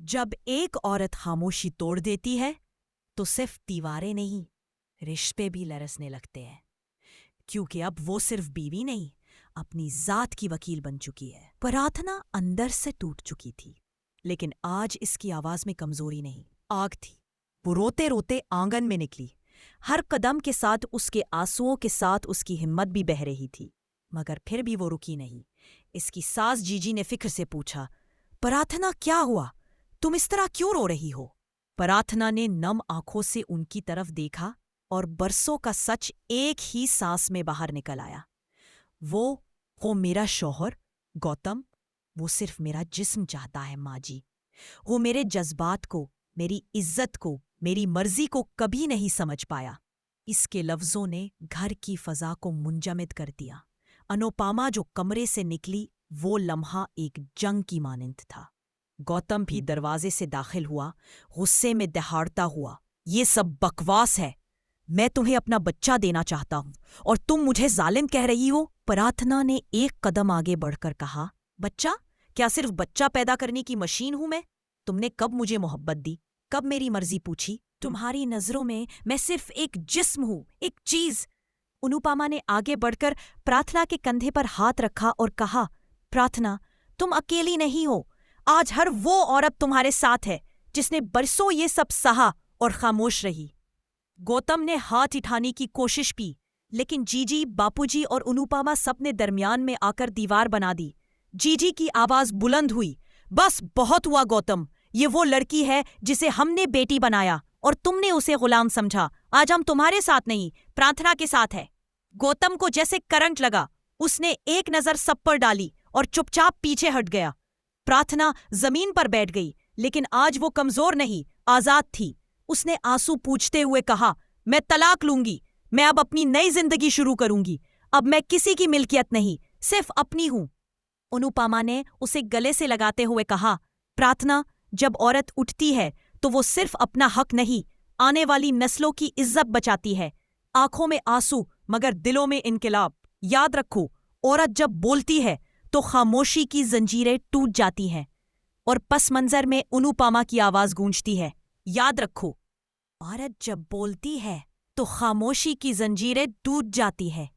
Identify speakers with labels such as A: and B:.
A: जब एक औरत खामोशी तोड़ देती है तो सिर्फ दीवारें नहीं, रिश्ते भी लरसने लगते हैं। क्योंकि अब वो सिर्फ बीवी नहीं, अपनी जात की वकील बन चुकी है। प्रार्थना अंदर से टूट चुकी थी, लेकिन आज इसकी आवाज में कमजोरी नहीं, आग थी। वो रोते रोते आंगन में निकली। हर कदम के साथ उसके आंसुओं के साथ उसकी हिम्मत भी बह रही थी, मगर फिर भी वो रुकी नहीं। इसकी सास जीजी ने फिक्र से पूछा, प्रार्थना क्या हुआ? तुम इस तरह क्यों रो रही हो? प्रार्थना ने नम आंखों से उनकी तरफ देखा और बरसों का सच एक ही सांस में बाहर निकल आया। वो मेरा शौहर गौतम, वो सिर्फ मेरा जिस्म चाहता है माँ जी। वो मेरे जज्बात को, मेरी इज्जत को, मेरी मर्जी को कभी नहीं समझ पाया। इसके लफ्जों ने घर की फजा को मुंजमद कर दिया। अनुपमा जो कमरे से निकली, वो लम्हा एक जंग की मानंद था। गौतम भी दरवाजे से दाखिल हुआ, गुस्से में दहाड़ता हुआ, ये सब बकवास है। मैं तुम्हें अपना बच्चा देना चाहता हूँ और तुम मुझे जालिम कह रही हो। प्रार्थना ने एक कदम आगे बढ़कर कहा, बच्चा? क्या सिर्फ बच्चा पैदा करने की मशीन हूं मैं? तुमने कब मुझे मोहब्बत दी? कब मेरी मर्जी पूछी? तुम्हारी नजरों में मैं सिर्फ एक जिस्म हूं, एक चीज। अनुपमा ने आगे बढ़कर प्रार्थना के कंधे पर हाथ रखा और कहा, प्रार्थना, तुम अकेली नहीं हो। आज हर वो औरत तुम्हारे साथ है जिसने बरसों ये सब सहा और खामोश रही। गौतम ने हाथ उठाने की कोशिश की, लेकिन जीजी, बापूजी और अनुपमा सब ने दरमियान में आकर दीवार बना दी। जीजी की आवाज बुलंद हुई, बस बहुत हुआ गौतम। ये वो लड़की है जिसे हमने बेटी बनाया और तुमने उसे गुलाम समझा। आज हम तुम्हारे साथ नहीं, प्रार्थना के साथ है। गौतम को जैसे करंट लगा। उसने एक नजर सब पर डाली और चुपचाप पीछे हट गया। प्रार्थना जमीन पर बैठ गई, लेकिन आज वो कमजोर नहीं, आजाद थी। उसने आंसू पूछते हुए कहा, मैं तलाक लूंगी। मैं अब अपनी नई जिंदगी शुरू करूंगी। अब मैं किसी की मिल्कियत नहीं, सिर्फ अपनी हूं। अनुपमा ने उसे गले से लगाते हुए कहा, प्रार्थना, जब औरत उठती है तो वो सिर्फ अपना हक नहीं, आने वाली नस्लों की इज्जत बचाती है। आंखों में आंसू मगर दिलों में इनकलाब। याद रखो, औरत जब बोलती है तो खामोशी की जंजीरें टूट जाती हैं। और पस मंजर में अनुपमा की आवाज गूंजती है, याद रखो, औरत जब बोलती है तो खामोशी की जंजीरें टूट जाती है।